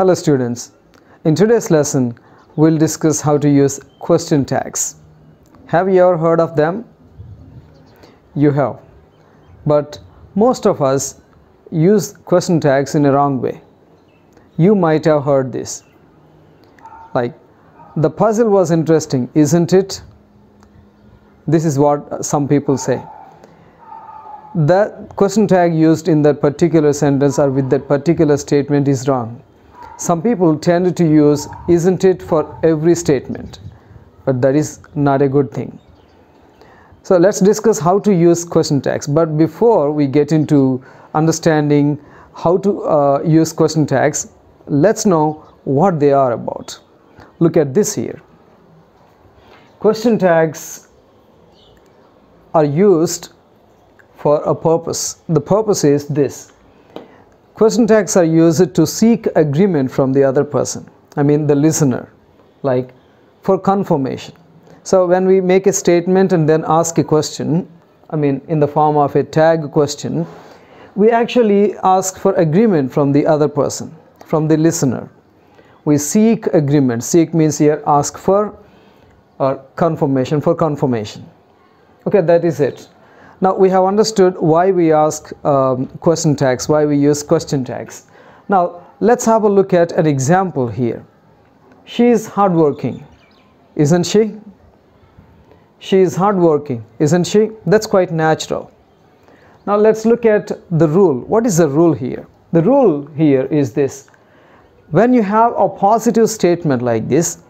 Hello students, in today's lesson we'll discuss how to use question tags. Have you ever heard of them? You have, but most of us use question tags in a wrong way. You might have heard this, like, the puzzle was interesting, isn't it? This is what some people say. That question tag used in that particular sentence or with that particular statement is wrong. Some people tend to use isn't it for every statement, but that is not a good thing. So let's discuss how to use question tags. But before we get into understanding how to use question tags, let's know what they are about. Look at this here. Question tags are used for a purpose. The purpose is this. Question tags are used to seek agreement from the other person, the listener, like for confirmation. So when we make a statement and then ask a question, in the form of a tag question, we actually ask for agreement from the other person, from the listener. We seek agreement. Seek means here ask for, or confirmation, for confirmation. Okay, that is it. Now we have understood why we ask question tags, why we use question tags. Now let's have a look at an example here. She is hardworking, isn't she? She is hardworking, isn't she? That's quite natural. Now let's look at the rule. What is the rule here? The rule here is this. When you have a positive statement like this,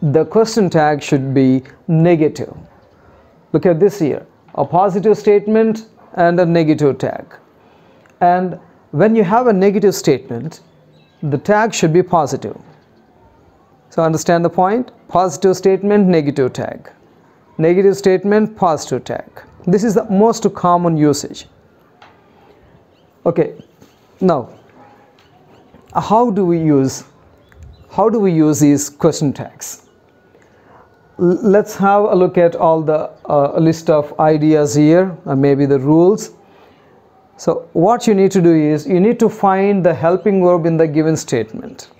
the question tag should be negative. Look at this here. A positive statement and a negative tag. And when you have a negative statement, the tag should be positive. So understand the point? Positive statement, negative tag. Negative statement, positive tag. This is the most common usage. Okay, now how do we use these question tags? Let's have a look at all the list of ideas here, maybe the rules. So what you need to do is you need to find the helping verb in the given statement.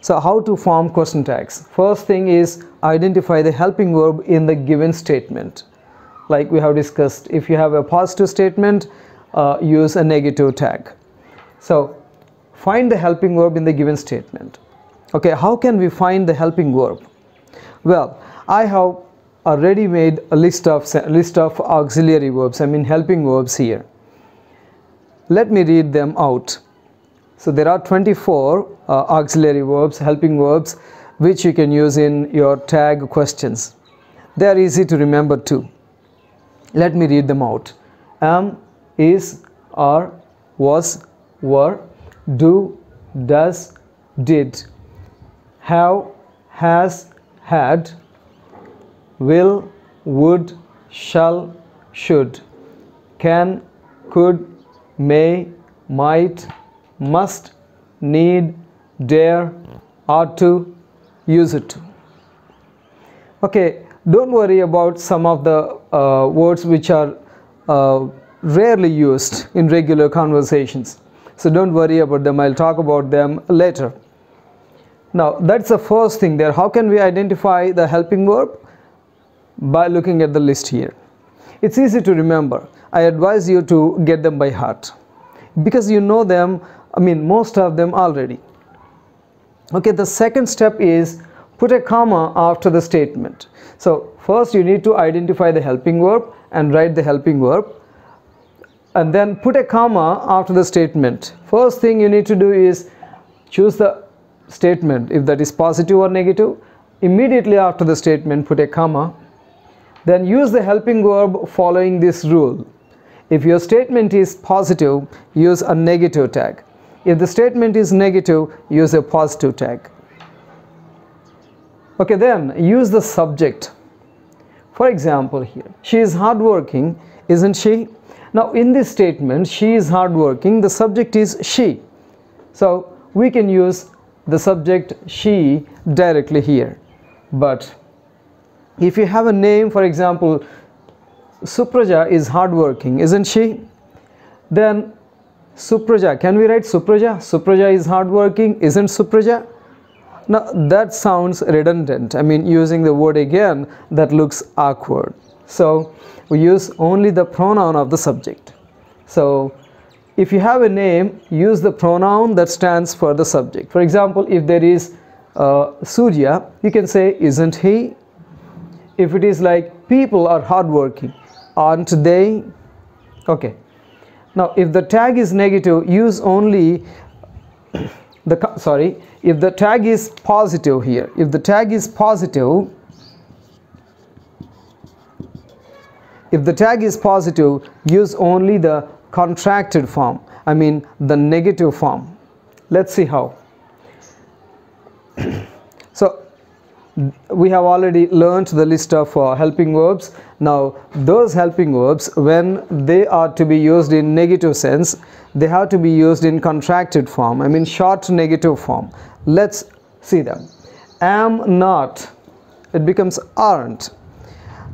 So how to form question tags? First thing is identify the helping verb in the given statement. Like we have discussed, if you have a positive statement, use a negative tag. So find the helping verb in the given statement. Okay, how can we find the helping verb? Well, I have already made a list of auxiliary verbs, helping verbs here. Let me read them out. So there are 24 auxiliary verbs, helping verbs, which you can use in your tag questions. They are easy to remember too. Let me read them out. Am, is, are, was, were, do, does, did, have, has, had, will, would, shall, should, can, could, may, might, must, need, dare, ought to, used to. Okay, don't worry about some of the words which are rarely used in regular conversations. So don't worry about them. I'll talk about them later. Now that's the first thing there. How can we identify the helping verb? By looking at the list here. It's easy to remember. I advise you to get them by heart because you know them, most of them already. Okay, the second step is put a comma after the statement. So first you need to identify the helping verb and write the helping verb, and then put a comma after the statement. First thing you need to do is choose the statement, if that is positive or negative. Immediately after the statement, put a comma. Then use the helping verb following this rule. If your statement is positive, use a negative tag. If the statement is negative, use a positive tag. Okay, then use the subject. For example here, she is hardworking, isn't she? Now in this statement, she is hardworking, the subject is she. So we can use the subject she directly here. But if you have a name, for example, Supraja is hardworking, isn't she? Then Supraja, can we write Supraja? Supraja is hardworking, isn't Supraja? Now that sounds redundant. I mean, using the word again, that looks awkward. So we use only the pronoun of the subject. So if you have a name, use the pronoun that stands for the subject. For example, if there is Surya, you can say, isn't he? If it is like people are hardworking, aren't they? Okay. Now if the tag is negative, use only if the tag is positive here, if the tag is positive, use only the contracted form, I mean the negative form. Let's see how. So we have already learned the list of helping verbs. Now those helping verbs, when they are to be used in negative sense, they have to be used in contracted form, I mean short negative form. Let's see them. Am not, it becomes aren't.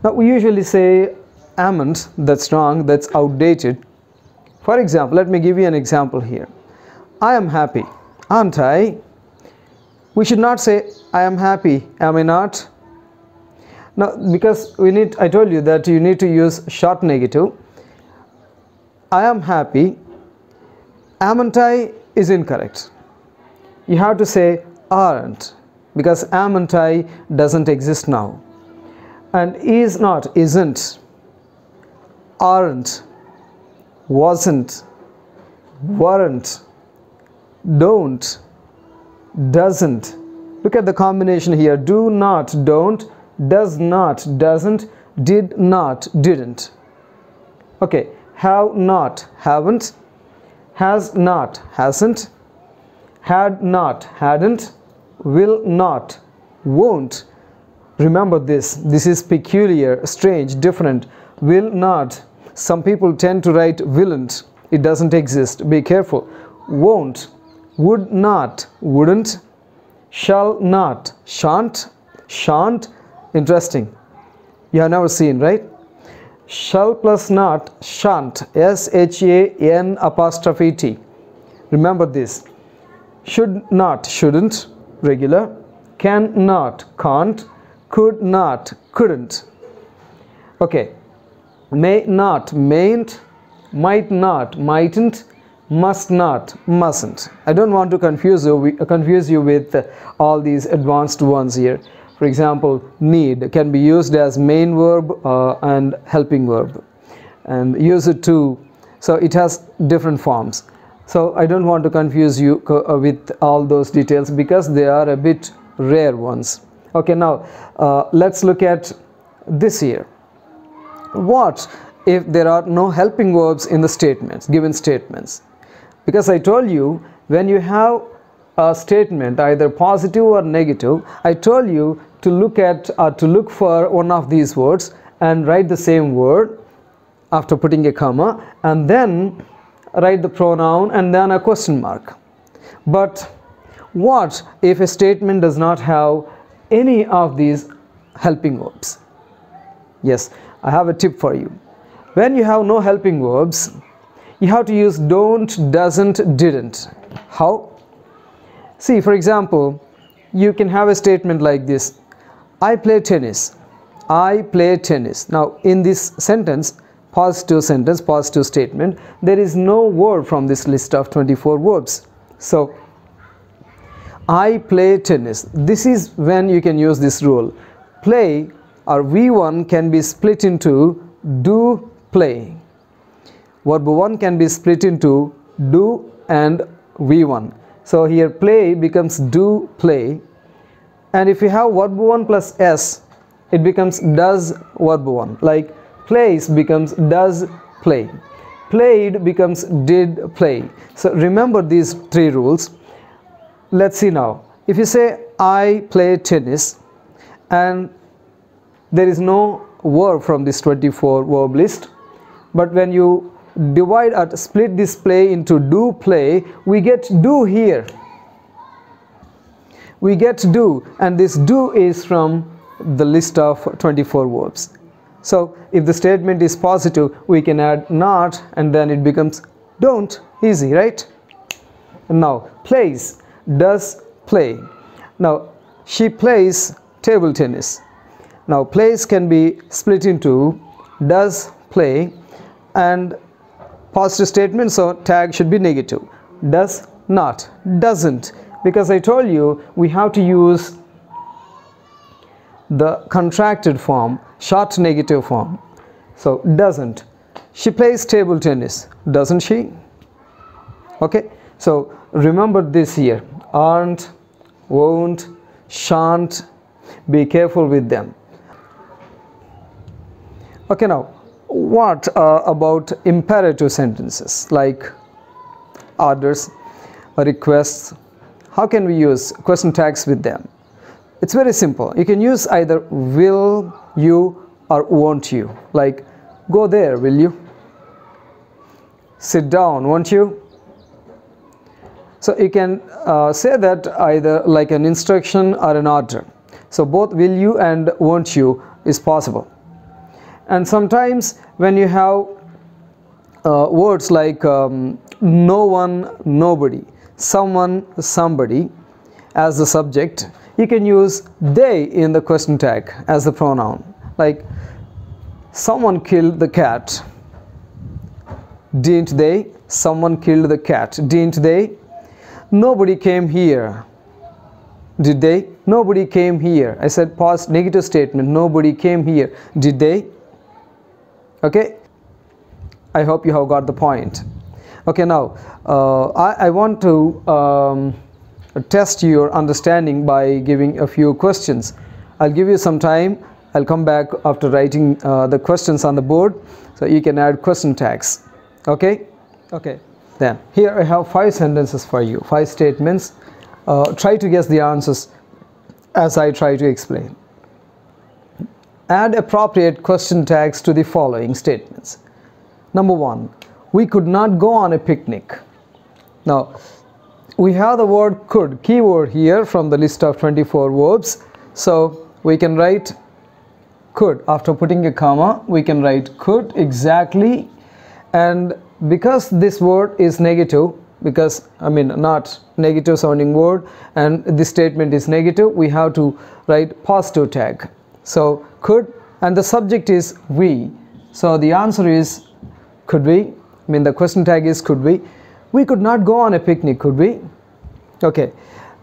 Now we usually say amn't, that's wrong, that's outdated. For example, let me give you an example here. I am happy, aren't I? We should not say I am happy, am I not? Now because I told you that you need to use short negative. I am happy, amn't I is incorrect. You have to say aren't, because amn't I doesn't exist now. And is not, isn't, aren't, wasn't, weren't, don't, doesn't. Look at the combination here. Do not, don't, does not, doesn't, did not, didn't. Okay, have not, haven't, has not, hasn't, had not, hadn't, will not, won't. Remember this. This is peculiar, strange, different. Will not. Some people tend to write willn't. It doesn't exist. Be careful. Won't. Would not, wouldn't. Shall not, shan't, shan't. Interesting. You have never seen, right? Shall plus not, shan't. S-H-A-N apostrophe T. Remember this. Should not, shouldn't. Regular. Can not, can't. Could not, couldn't. Okay. May not, mayn't. Might not, mightn't. Must not, mustn't. I don't want to confuse you with all these advanced ones here. For example, need can be used as main verb and helping verb, and use it to, so it has different forms. So I don't want to confuse you with all those details because they are a bit rare ones. Okay, now let's look at this here. What if there are no helping verbs in the statements, given statements? Because I told you, when you have a statement either positive or negative, I told you to look for one of these words and write the same word after putting a comma, and then write the pronoun and then a question mark. But what if a statement does not have any of these helping verbs? Yes, I have a tip for you. When you have no helping verbs, you have to use don't, doesn't, didn't. How? See, for example, you can have a statement like this. I play tennis. I play tennis. Now, in this sentence, positive statement, there is no word from this list of 24 verbs. So, I play tennis. This is when you can use this rule. Play or V1 can be split into do, play. Verb 1 can be split into do and V1. So here play becomes do, play. And if you have verb 1 plus S, it becomes does verb 1. Like plays becomes does, play. Played becomes did, play. So remember these three rules. Let's see now. If you say I play tennis and there is no verb from this 24 verb list, but when you divide or split this play into do, play, we get do here. We get do, and this do is from the list of 24 verbs. So if the statement is positive, we can add not and then it becomes Don't, easy, right? Now plays, does play. Now she plays table tennis. Now plays can be split into does play and positive statement, so tag should be negative. Does not, doesn't, because I told you we have to use the contracted form, short negative form. So doesn't. She plays table tennis, doesn't she? Okay, so remember this here: aren't, won't, shan't. Be careful with them. Okay, now what about imperative sentences like orders, requests? How can we use question tags with them? It's very simple. You can use either will you or won't you. Like, go there, will you? Sit down, won't you? So you can say that either like an instruction or an order. So both will you and won't you is possible. And sometimes when you have words like no one, nobody, someone, somebody as the subject, you can use they in the question tag as the pronoun. Like, someone killed the cat, didn't they? Someone killed the cat, didn't they? Nobody came here, did they? Nobody came here. I said past negative statement, nobody came here, did they? Okay, I hope you have got the point. Okay, now I want to test your understanding by giving a few questions. I'll give you some time. I'll come back after writing the questions on the board, so you can add question tags. Okay? Okay. Then here I have 5 sentences for you, 5 statements. Try to guess the answers as I try to explain. Add appropriate question tags to the following statements. Number 1, we could not go on a picnic. Now, we have the word could, keyword here from the list of 24 verbs. So we can write could. After putting a comma, we can write could exactly. And because this word is negative, because not negative sounding word, and this statement is negative, we have to write positive tag. So could, and the subject is we. So the answer is could we. The question tag is could we. We could not go on a picnic, could we? Okay.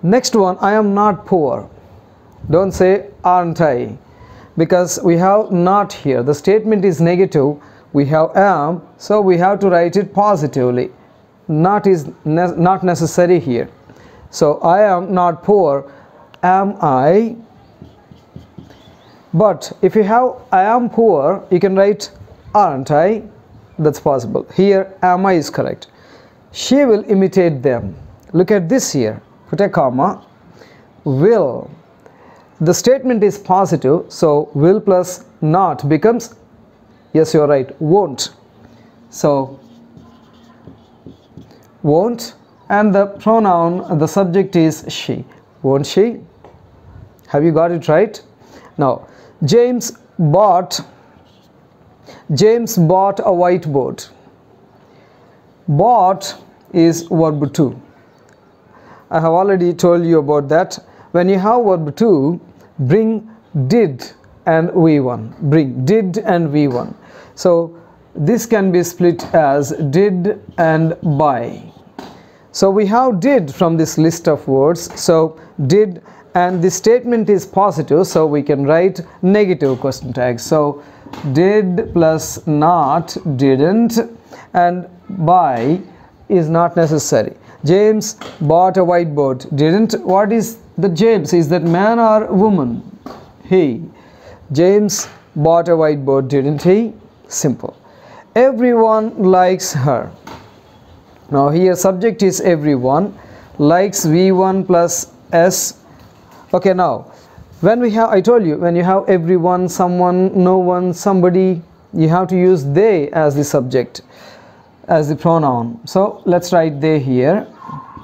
Next one, I am not poor. Don't say aren't I, because we have not here. The statement is negative. We have am, so we have to write it positively. Not is not necessary here. So I am not poor. Am I? But if you have I am poor, you can write aren't I. That's possible. Here am I is correct. She will imitate them. Look at this here. Put a comma. Will. The statement is positive, so will plus not becomes, yes, you're right, won't. So won't, and the pronoun, the subject is she. Won't she? Have you got it right? Now, James bought a whiteboard. Bought is verb 2. I have already told you about that. When you have verb 2, bring did and V1. Bring did and V1. So this can be split as did and by. So we have did from this list of words. So did, and the statement is positive, so we can write negative question tag. So did plus not, didn't, and by is not necessary. James bought a whiteboard. Didn't. What is the James? Is that man or woman? He. James bought a whiteboard, didn't he? Simple. Everyone likes her. Now here subject is everyone. Likes V1 plus S. Okay, now when we have, I told you, when you have everyone, someone, no one, somebody, you have to use they as the subject, as the pronoun. So let's write they here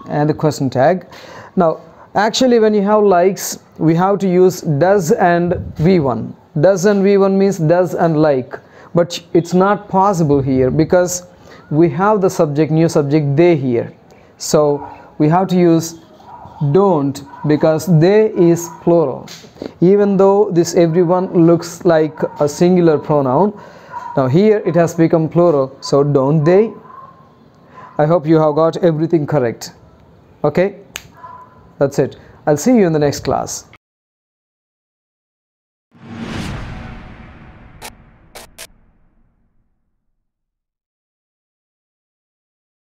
and the question tag. Now actually when you have likes, we have to use does and V1. Does and V1 means does and like, but it's not possible here because we have the subject, new subject they here, so we have to use don't because they is plural, even though this everyone looks like a singular pronoun. Now here it has become plural, so don't they. I hope you have got everything correct. Okay, that's it. I'll see you in the next class.